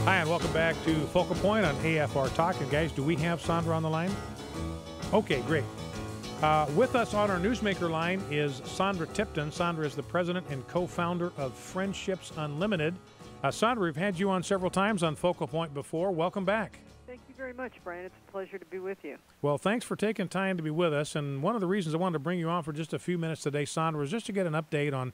Hi, and welcome back to Focal Point on AFR Talk. And guys, do we have Sondra on the line? Okay, great. With us on our newsmaker line is Sondra Tipton. Sondra is the president and co-founder of Friendships Unlimited. Sondra, we've had you on several times on Focal Point before. Welcome back. Thank you very much, Brian. It's a pleasure to be with you. Well, thanks for taking time to be with us. And one of the reasons I wanted to bring you on for just a few minutes today, Sondra, is just to get an update on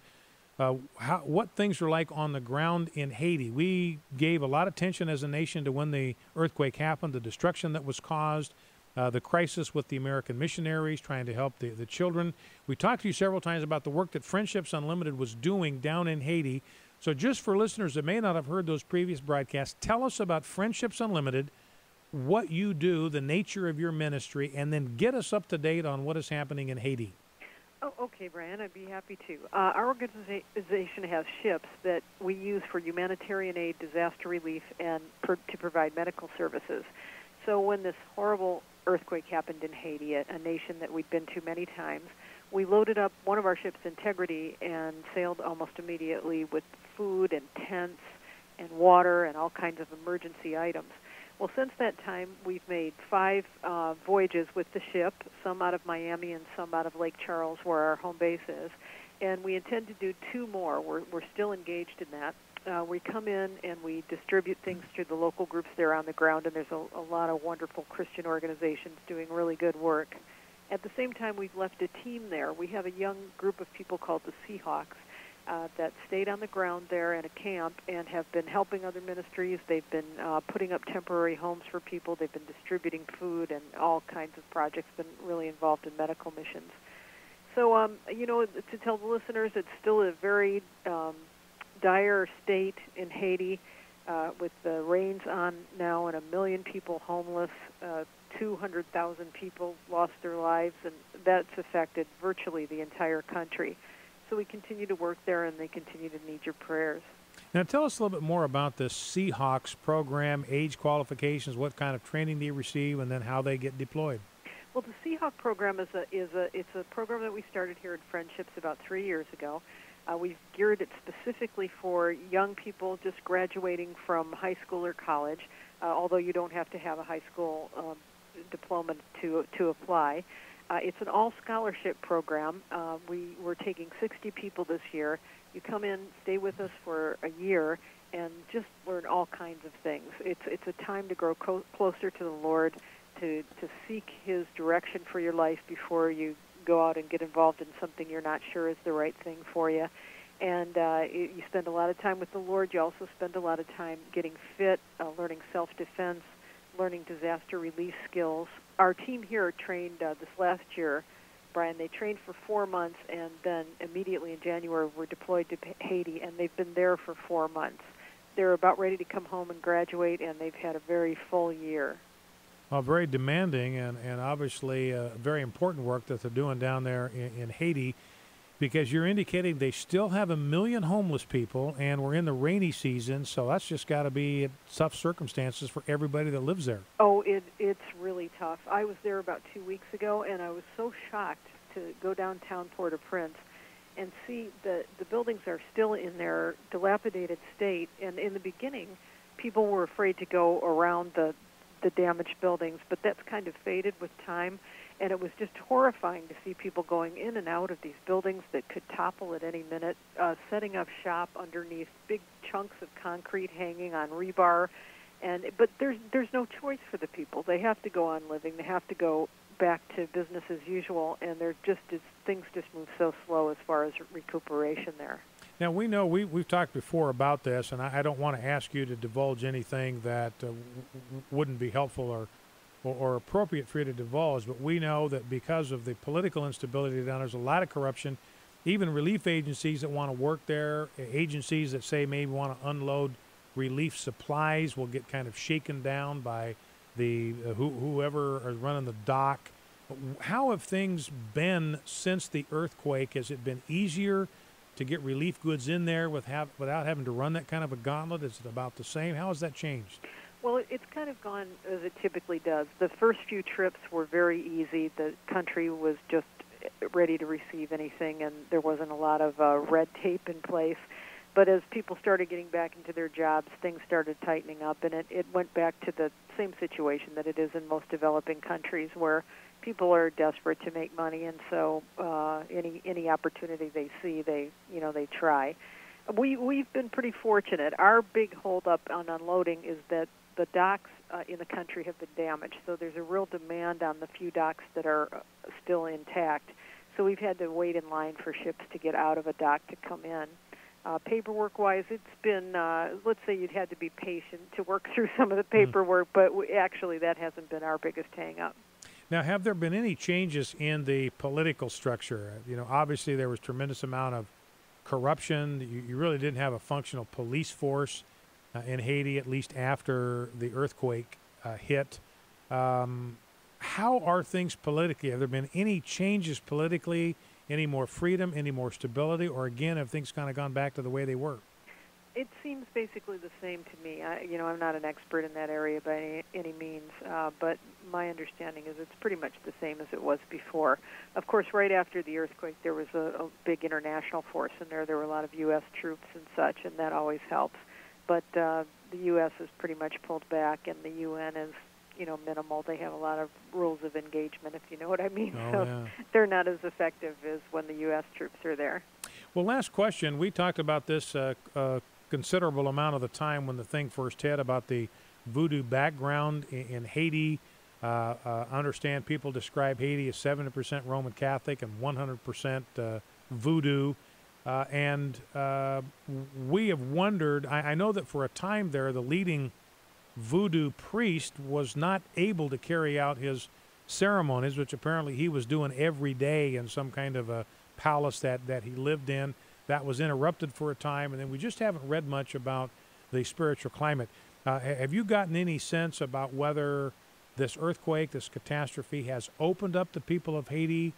what things are like on the ground in Haiti. We gave a lot of attention as a nation to when the earthquake happened, the destruction that was caused, the crisis with the American missionaries trying to help the children. We talked to you several times about the work that Friendships Unlimited was doing down in Haiti. So just for listeners that may not have heard those previous broadcasts, tell us about Friendships Unlimited, what you do, the nature of your ministry, and then get us up to date on what is happening in Haiti. Oh, okay, Brian, I'd be happy to. Our organization has ships that we use for humanitarian aid, disaster relief, and to provide medical services. So when this horrible earthquake happened in Haiti, a nation that we'd been to many times, we loaded up one of our ships, Integrity, and sailed almost immediately with food and tents and water and all kinds of emergency items. Well, since that time, we've made 5 voyages with the ship, some out of Miami and some out of Lake Charles, where our home base is, and we intend to do 2 more. We're still engaged in that. We come in and we distribute things to the local groups there on the ground, and there's a lot of wonderful Christian organizations doing really good work. At the same time, we've left a team there. We have a young group of people called the Seahawks that stayed on the ground there in a camp and have been helping other ministries. They've been putting up temporary homes for people. They've been distributing food and all kinds of projects, been really involved in medical missions. So, to tell the listeners, it's still a very dire state in Haiti with the rains on now and 1 million people homeless, 200,000 people lost their lives, and that's affected virtually the entire country. So we continue to work there, and they continue to need your prayers. Now, tell us a little bit more about this Seahawks program, age qualifications, what kind of training they receive, and then how they get deployed. Well, the Seahawk program is a program that we started here at Friendships about 3 years ago. We've geared it specifically for young people just graduating from high school or college, although you don't have to have a high school diploma to apply. It's an all-scholarship program. We're taking 60 people this year. You come in, stay with us for a year, and just learn all kinds of things. It's a time to grow closer to the Lord, to seek His direction for your life before you go out and get involved in something you're not sure is the right thing for you. And you spend a lot of time with the Lord. You also spend a lot of time getting fit, learning self-defense, learning disaster relief skills. Our team here trained this last year, Brian. They trained for 4 months, and then immediately in January were deployed to Haiti, and they've been there for 4 months. They're about ready to come home and graduate, and they've had a very full year. Well, very demanding and obviously very important work that they're doing down there in Haiti, because you're indicating they still have 1 million homeless people, and we're in the rainy season, so that's just got to be tough circumstances for everybody that lives there. Oh, it's really tough. I was there about 2 weeks ago, and I was so shocked to go downtown Port-au-Prince and see the buildings are still in their dilapidated state. And in the beginning, people were afraid to go around the damaged buildings, but that's kind of faded with time. And it was just horrifying to see people going in and out of these buildings that could topple at any minute, setting up shop underneath big chunks of concrete hanging on rebar. But there's no choice for the people. They have to go on living. They have to go back to business as usual, and things just move so slow as far as recuperation there. Now, we know we've talked before about this, and I don't want to ask you to divulge anything that wouldn't be helpful or appropriate for you to divulge, but we know that because of the political instability down there's a lot of corruption. Even relief agencies that want to work there, agencies that say maybe want to unload relief supplies will get kind of shaken down by the whoever is running the dock. How have things been since the earthquake? Has it been easier to get relief goods in there without having to run that kind of a gauntlet? Is it about the same? How has that changed? Well, it's kind of gone as it typically does. The first few trips were very easy. The country was just ready to receive anything, and there wasn't a lot of red tape in place. But as people started getting back into their jobs, things started tightening up, and it went back to the same situation that it is in most developing countries, where people are desperate to make money, and so any opportunity they see, they try. We've been pretty fortunate. Our big holdup on unloading is that the docks in the country have been damaged, so there's a real demand on the few docks that are still intact. So we've had to wait in line for ships to get out of a dock to come in. Paperwork-wise, it's been, let's say you'd had to be patient to work through some of the paperwork, but actually that hasn't been our biggest hang-up. Now, have there been any changes in the political structure? Obviously there was tremendous amount of corruption. You really didn't have a functional police force in Haiti, at least after the earthquake hit. How are things politically? Have there been any changes politically, any more freedom, any more stability, or again, have things kind of gone back to the way they were? It seems basically the same to me. I'm not an expert in that area by any means, but my understanding is it's pretty much the same as it was before. Of course, right after the earthquake, there was a big international force in there. There were a lot of U.S. troops and such, and that always helps. But the U.S. has pretty much pulled back, and the UN is, minimal. They have a lot of rules of engagement, if you know what I mean. They're not as effective as when the U.S. troops are there. Well, last question. We talked about this considerable amount of the time when the thing first hit about the voodoo background in Haiti. Understand people describe Haiti as 70% Roman Catholic and 100% voodoo. And we have wondered, I know that for a time there, the leading voodoo priest was not able to carry out his ceremonies, which apparently he was doing every day in some kind of a palace that he lived in. That was interrupted for a time, and then we just haven't read much about the spiritual climate. Have you gotten any sense about whether this earthquake, this catastrophe, has opened up the people of Haiti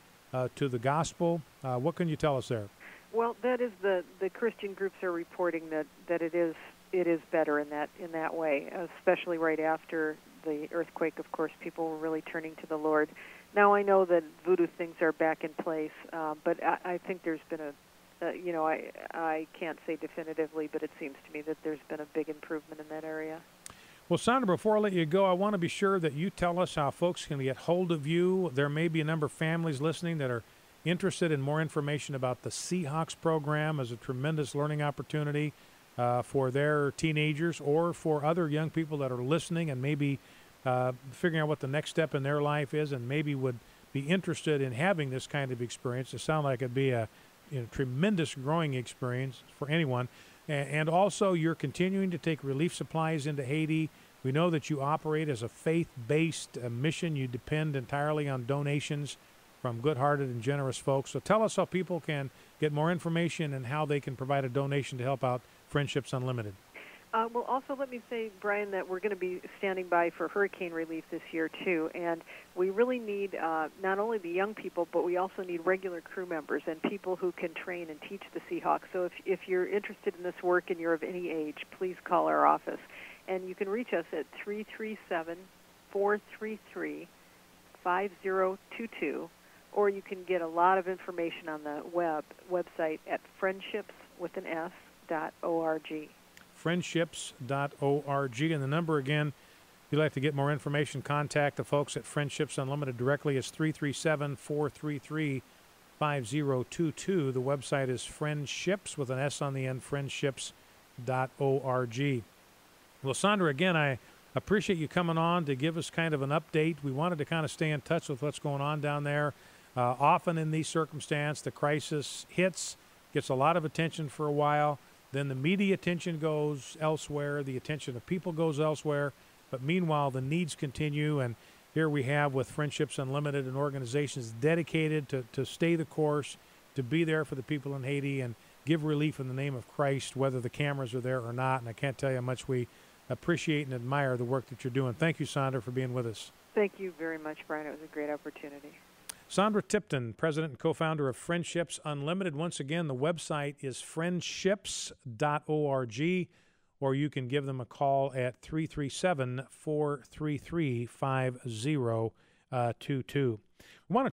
to the gospel? What can you tell us there? Well, that is the Christian groups are reporting that it is better in that way, especially right after the earthquake. Of course, people were really turning to the Lord. Now I know that voodoo things are back in place, but I think there's been I can't say definitively, but it seems to me that there's been a big improvement in that area. Well, Sondra, before I let you go, I want to be sure that you tell us how folks can get hold of you. There may be a number of families listening that are interested in more information about the Seahawks program as a tremendous learning opportunity for their teenagers or for other young people that are listening and maybe figuring out what the next step in their life is and maybe would be interested in having this kind of experience. It sounds like it'd be a tremendous growing experience for anyone. And also, you're continuing to take relief supplies into Haiti. We know that you operate as a faith-based mission. You depend entirely on donations from good-hearted and generous folks. So tell us how people can get more information and how they can provide a donation to help out Friendships Unlimited. Well, also let me say, Brian, that we're going to be standing by for hurricane relief this year, too. And we really need not only the young people, but we also need regular crew members and people who can train and teach the Seahawks. So if you're interested in this work and you're of any age, please call our office. And you can reach us at 337-433-5022, or you can get a lot of information on the website at friendships.org. Friendships.org. And the number again, if you'd like to get more information, contact the folks at Friendships Unlimited directly. It's 337-433-5022. The website is Friendships with an S on the end, friendships.org. Well, Sondra, again, I appreciate you coming on to give us kind of an update. We wanted to kind of stay in touch with what's going on down there. Often in these circumstances, the crisis hits, gets a lot of attention for a while. Then the media attention goes elsewhere. The attention of people goes elsewhere. But meanwhile, the needs continue. And here we have with Friendships Unlimited an organization that's dedicated to stay the course, to be there for the people in Haiti and give relief in the name of Christ, whether the cameras are there or not. And I can't tell you how much we appreciate and admire the work that you're doing. Thank you, Sondra, for being with us. Thank you very much, Brian. It was a great opportunity. Sondra Tipton, president and co-founder of Friendships Unlimited. Once again, the website is friendships.org, or you can give them a call at 337-433-5022. We want to